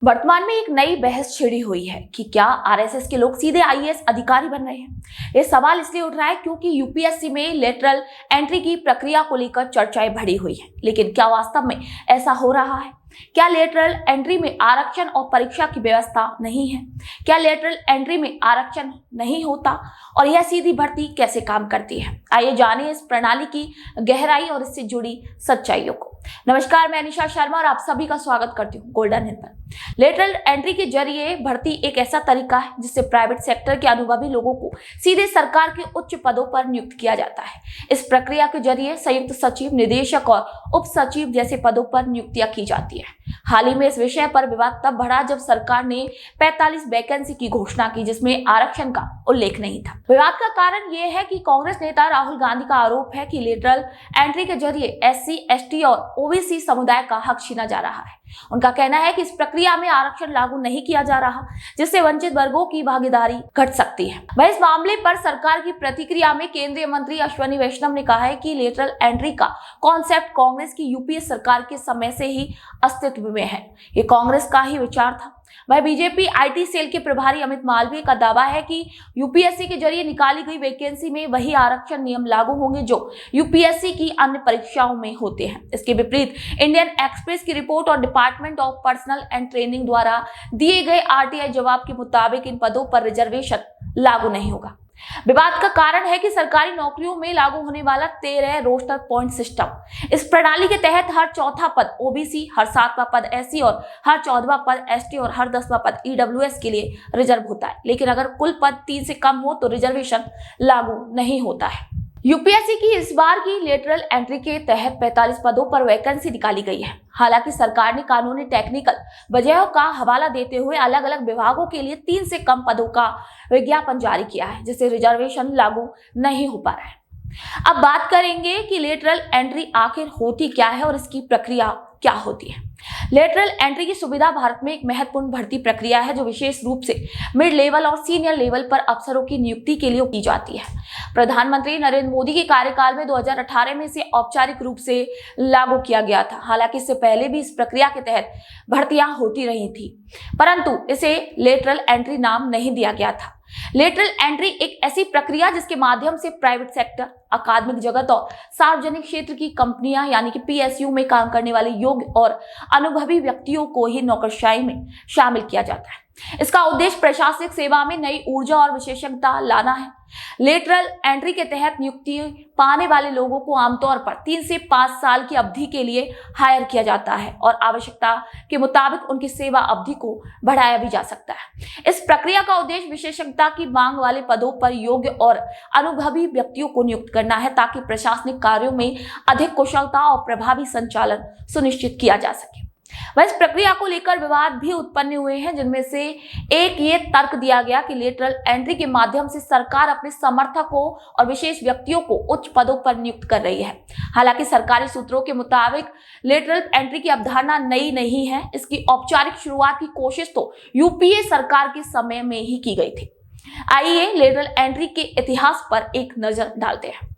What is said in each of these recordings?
वर्तमान में एक नई बहस छिड़ी हुई है कि क्या आरएसएस के लोग सीधे आईएएस अधिकारी बन रहे हैं। ये सवाल इसलिए उठ रहा है क्योंकि यूपीएससी में लेटरल एंट्री की प्रक्रिया को लेकर चर्चाएं बढ़ी हुई है। लेकिन क्या वास्तव में ऐसा हो रहा है? क्या लेटरल एंट्री में आरक्षण और परीक्षा की व्यवस्था नहीं है? क्या लेटरल एंट्री में आरक्षण नहीं होता और यह सीधी भर्ती कैसे काम करती है? आइए जानिए इस प्रणाली की गहराई और इससे जुड़ी सच्चाइयों को। नमस्कार, मैं निशा शर्मा और आप सभी का स्वागत करती हूँ गोल्डन हिल पर। लेटरल एंट्री के जरिए भर्ती एक ऐसा तरीका है जिससे प्राइवेट सेक्टर के अनुभवी लोगों को सीधे सरकार के उच्च पदों पर नियुक्त किया जाता है। इस प्रक्रिया के जरिए संयुक्त सचिव, निदेशक और उप सचिव जैसे पदों पर नियुक्तियां की जाती है। हाल ही में इस विषय पर विवाद तब बढ़ा जब सरकार ने 45 वैकेंसी की घोषणा की जिसमें आरक्षण का उल्लेख नहीं था। विवाद का कारण यह है कि कांग्रेस नेता राहुल गांधी का आरोप है कि लेटरल एंट्री के जरिए एससी, एसटी और ओबीसी समुदाय का हक छीना जा रहा है। उनका कहना है कि इस प्रक्रिया में आरक्षण लागू नहीं किया जा रहा, जिससे वंचित वर्गों की भागीदारी घट सकती है। वह इस मामले पर सरकार की प्रतिक्रिया में केंद्रीय मंत्री अश्विनी वैष्णव ने कहा है कि लेटरल एंट्री का कॉन्सेप्ट कांग्रेस की यूपीए सरकार के समय से ही अस्तित्व में है। ये कांग्रेस का ही विचार था। वह बीजेपी आईटी सेल के प्रभारी अमित मालवीय का दावा है कि यूपीएससी के जरिए निकाली गई वैकेंसी में वही आरक्षण नियम लागू होंगे जो यूपीएससी की अन्य परीक्षाओं में होते हैं। इसके विपरीत इंडियन एक्सप्रेस की रिपोर्ट और department of personal and training द्वारा दिए गए आरटीआई जवाब के मुताबिक इन पदों पर रिजर्वेशन लागू नहीं होगा। विवाद का कारण है कि सरकारी नौकरियों में लागू होने वाला 13 रोस्टर पॉइंट सिस्टम। इस प्रणाली के तहत हर चौथा पद ओबीसी, हर 7वां पद एससी और हर 14वां पद एसटी और हर 10वां पद ईडब्ल्यूएस के लिए रिजर्व होता है। लेकिन अगर कुल पद 3 से कम हो तो रिजर्वेशन लागू नहीं होता है। यूपीएससी की इस बार की लेटरल एंट्री के तहत 45 पदों पर वैकेंसी निकाली गई है। हालांकि सरकार ने कानूनी टेक्निकल वजहों का हवाला देते हुए अलग अलग विभागों के लिए 3 से कम पदों का विज्ञापन जारी किया है, जिससे रिजर्वेशन लागू नहीं हो पा रहा है। अब बात करेंगे कि लेटरल एंट्री आखिर होती क्या है और इसकी प्रक्रिया क्या होती है। लेटरल एंट्री की सुविधा भारत में एक महत्वपूर्ण भर्ती प्रक्रिया है जो विशेष रूप से मिड लेवल और सीनियर लेवल पर अफसरों की नियुक्ति के लिए की जाती है। प्रधानमंत्री नरेंद्र मोदी के कार्यकाल में 2018 में इसे औपचारिक रूप से लागू किया गया था। हालांकि इससे पहले भी इस प्रक्रिया के तहत भर्तियां होती रही थी, परंतु इसे लेटरल एंट्री नाम नहीं दिया गया था। लेटरल एंट्री एक ऐसी प्रक्रिया जिसके माध्यम से प्राइवेट सेक्टर, अकादमिक जगत और सार्वजनिक क्षेत्र की कंपनियां यानी कि पीएसयू में काम करने वाले योग्य और अनुभवी व्यक्तियों को ही नौकरशाही में शामिल किया जाता है। इसका उद्देश्य प्रशासनिक सेवा में नई ऊर्जा और विशेषज्ञता लाना है। लेटरल एंट्री के तहत नियुक्ति पाने वाले लोगों को आमतौर पर 3 से 5 साल की अवधि के लिए हायर किया जाता है और आवश्यकता के मुताबिक उनकी सेवा अवधि को बढ़ाया भी जा सकता है। इस प्रक्रिया का उद्देश्य विशेषज्ञता की मांग वाले पदों पर योग्य और अनुभवी व्यक्तियों को नियुक्त करना है ताकि प्रशासनिक कार्यों में अधिक कुशलता और प्रभावी संचालन सुनिश्चित किया जा सके। वह इस प्रक्रिया को लेकर विवाद भी उत्पन्न हुए हैं, जिनमें से एक ये तर्क दिया गया कि लेटरल एंट्री के माध्यम से सरकार अपने समर्थकों और विशेष व्यक्तियों को उच्च पदों पर नियुक्त कर रही है। हालांकि सरकारी सूत्रों के मुताबिक लेटरल एंट्री की अवधारणा नई नहीं है। इसकी औपचारिक शुरुआत की कोशिश तो यूपीए सरकार के समय में ही की गई थी। आइए लेटरल एंट्री के इतिहास पर एक नजर डालते हैं।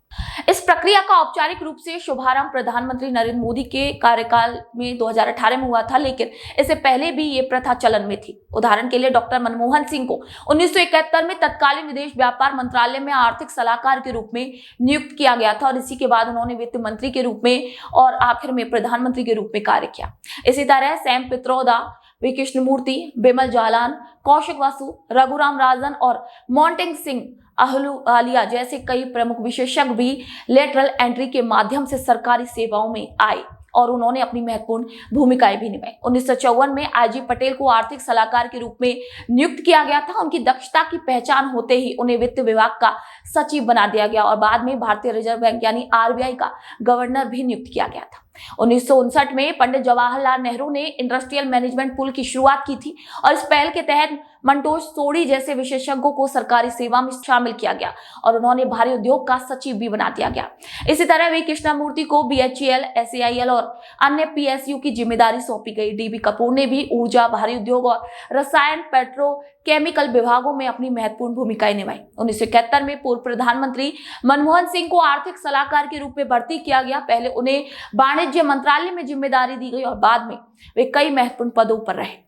इस प्रक्रिया का औपचारिक रूप से शुभारंभ प्रधानमंत्री नरेंद्र मोदी के कार्यकाल में 2018 में हुआ था, लेकिन इससे पहले भी ये प्रथा चलन में थी। उदाहरण के लिए डॉक्टर मनमोहन सिंह को 1971 में तत्कालीन विदेश व्यापार मंत्रालय में आर्थिक सलाहकार के रूप में नियुक्त किया गया था और इसी के बाद उन्होंने वित्त मंत्री के रूप में और आखिर में प्रधानमंत्री के रूप में कार्य किया। इसी तरह सैम पित्रोदा, वी कृष्णमूर्ति, बिमल जालान, कौशिक वासु, रघुराम राजन और मोंटेग सिंह अहलुवालिया जैसे कई प्रमुख विशेषज्ञ भी लेटरल एंट्री के माध्यम से सरकारी सेवाओं में आए और उन्होंने अपनी महत्वपूर्ण भूमिकाएं भी निभाई। 1954 में आईजी पटेल को आर्थिक सलाहकार के रूप में नियुक्त किया गया था। उनकी दक्षता की पहचान होते ही उन्हें वित्त विभाग का सचिव बना दिया गया और बाद में भारतीय रिजर्व बैंक यानी आरबीआई का गवर्नर भी नियुक्त किया गया था। 1959 में पंडित जवाहरलाल नेहरू ने इंडस्ट्रियल मैनेजमेंट पूल की शुरुआत की थी और इस पहल के तहत मंटोष सोडी जैसे विशेषज्ञों को सरकारी सेवा में शामिल किया गया और उन्होंने भारी उद्योग का सचिव भी बना दिया गया। इसी तरह वी कृष्णमूर्ति को बीएचईएल, एसईआईएल और अन्य पीएसयू की जिम्मेदारी सौंपी गई। डीबी कपूर ने भी ऊर्जा, भारी उद्योग और रसायन, पेट्रोकेमिकल विभागों में अपनी महत्वपूर्ण भूमिकाएं निभाई। 1971 में पूर्व प्रधानमंत्री मनमोहन सिंह को आर्थिक सलाहकार के रूप में भर्ती किया गया। पहले उन्हें वाणिज्य मंत्रालय में जिम्मेदारी दी गई और बाद में वे कई महत्वपूर्ण पदों पर रहे।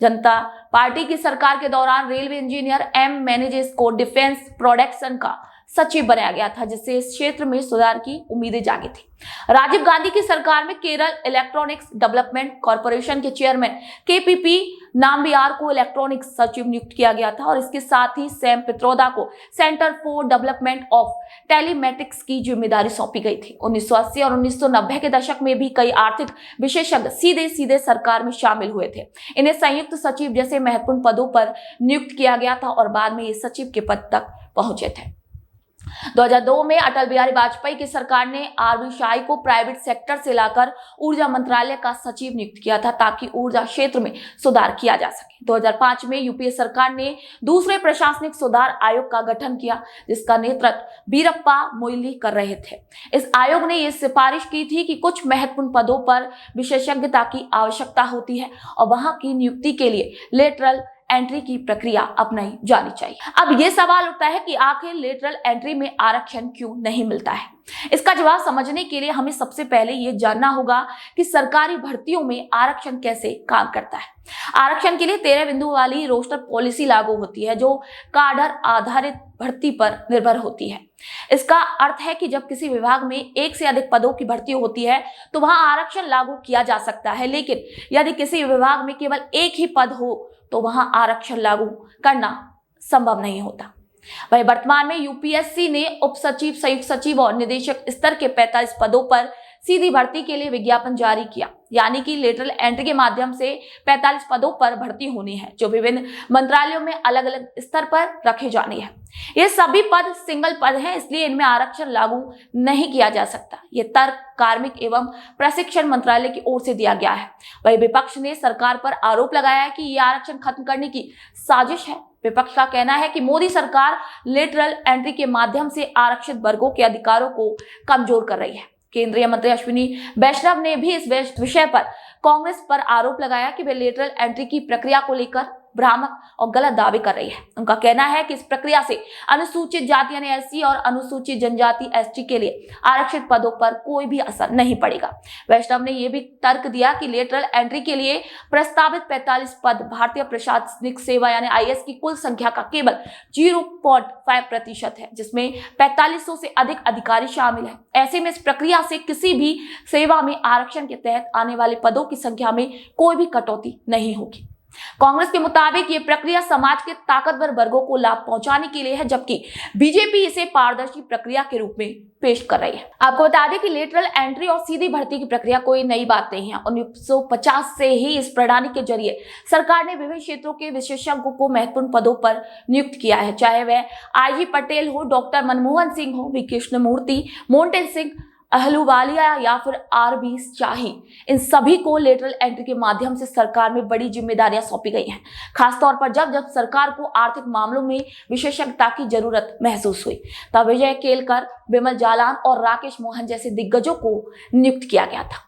जनता पार्टी की सरकार के दौरान रेलवे इंजीनियर एम मैनेजेस को डिफेंस प्रोडक्शन का सचिव बनाया गया था, जिससे इस क्षेत्र में सुधार की उम्मीदें जागी थी। राजीव गांधी की सरकार में केरल इलेक्ट्रॉनिक्स डेवलपमेंट कॉर्पोरेशन के चेयरमैन केपीपी नाम्बियार को इलेक्ट्रॉनिक्स सचिव नियुक्त किया गया था और इसके साथ ही सैम पित्रोदा को centre for development of telematics की जिम्मेदारी सौंपी गई थी। 1980 और 1990 के दशक में भी कई आर्थिक विशेषज्ञ सीधे सीधे सरकार में शामिल हुए थे। इन्हें संयुक्त सचिव जैसे महत्वपूर्ण पदों पर नियुक्त किया गया था और बाद में ये सचिव के पद तक पहुंचे थे। 2002 में अटल बिहारी वाजपेयी की सरकार ने आरबी शाही को प्राइवेट सेक्टर से लाकर ऊर्जा मंत्रालय का सचिव नियुक्त किया था ताकि ऊर्जा क्षेत्र में सुधार किया जा सके। 2005 में यूपीए सरकार ने दूसरे प्रशासनिक सुधार आयोग का गठन किया, जिसका नेतृत्व बीरप्पा मोइली कर रहे थे। इस आयोग ने यह सिफारिश की थी कि कुछ महत्वपूर्ण पदों पर विशेषज्ञता की आवश्यकता होती है और वहां की नियुक्ति के लिए लेटरल एंट्री की प्रक्रिया अपनाई जानी चाहिए। अब यह सवाल उठता है कि आखिर लेटरल एंट्री में आरक्षण क्यों नहीं मिलता है। इसका जवाब समझने के लिए हमें सबसे पहले यह जानना होगा कि सरकारी भर्तियों में आरक्षण कैसे काम करता है। आरक्षण के लिए 13 बिंदु वाली रोस्टर पॉलिसी लागू होती है, जो काडर आधारित भर्ती पर निर्भर होती है। इसका अर्थ है कि जब किसी विभाग में एक से अधिक पदों की भर्ती होती है तो वहां आरक्षण लागू किया जा सकता है, लेकिन यदि किसी विभाग में केवल एक ही पद हो तो वहां आरक्षण लागू करना संभव नहीं होता। वही वर्तमान में यूपीएससी ने उप सचिव, संयुक्त सचिव और निदेशक स्तर के 45 पदों पर सीधी भर्ती के लिए विज्ञापन जारी किया, यानी कि लेटरल एंट्री के माध्यम से 45 पदों पर भर्ती होनी है, जो विभिन्न मंत्रालयों में अलग अलग स्तर पर रखे जाने हैं। ये सभी पद सिंगल पद हैं, इसलिए इनमें आरक्षण लागू नहीं किया जा सकता। ये तर्क कार्मिक एवं प्रशिक्षण मंत्रालय की ओर से दिया गया है। वही विपक्ष ने सरकार पर आरोप लगाया है कि ये आरक्षण खत्म करने की साजिश है। विपक्ष का कहना है कि मोदी सरकार लेटरल एंट्री के माध्यम से आरक्षित वर्गों के अधिकारों को कमजोर कर रही है। केंद्रीय मंत्री अश्विनी वैष्णव ने भी इस विषय पर कांग्रेस पर आरोप लगाया कि वे लेटरल एंट्री की प्रक्रिया को लेकर भ्रामक और गलत दावे कर रही है। उनका कहना है कि इस प्रक्रिया से अनुसूचित जाति यानी एससी और अनुसूचित जनजाति एसटी के लिए आरक्षित पदों पर कोई भी असर नहीं पड़ेगा। वैष्णव ने यह भी तर्क दिया कि लेटरल एंट्री के लिए प्रस्तावित 45 पद भारतीय प्रशासनिक सेवा यानी आईएएस की कुल संख्या का केवल 0.5% है, जिसमें 4500 से अधिक अधिकारी शामिल है। ऐसे में इस प्रक्रिया से किसी भी सेवा में आरक्षण के तहत आने वाले पदों की संख्या में कोई भी कटौती नहीं होगी। कांग्रेस के मुताबिक ये प्रक्रिया समाज के ताकतवर वर्गों को लाभ पहुंचाने के लिए है, जबकि बीजेपी इसे पारदर्शी प्रक्रिया के रूप में पेश कर रही है। आपको बता दें कि लेटरल एंट्री और सीधी भर्ती की प्रक्रिया कोई नई बात नहीं है। 1950 से ही इस प्रणाली के जरिए सरकार ने विभिन्न क्षेत्रों के विशेषज्ञों को महत्वपूर्ण पदों पर नियुक्त किया है, चाहे वह आईजी पटेल हो, डॉक्टर मनमोहन सिंह हो, वी कृष्णमूर्ति, मोंटेन सिंह, अहलूवालिया या फिर आरबी शाही। इन सभी को लेटरल एंट्री के माध्यम से सरकार में बड़ी जिम्मेदारियां सौंपी गई हैं, खासतौर पर जब सरकार को आर्थिक मामलों में विशेषज्ञता की जरूरत महसूस हुई। तब विजय केलकर, विमल जालान और राकेश मोहन जैसे दिग्गजों को नियुक्त किया गया था।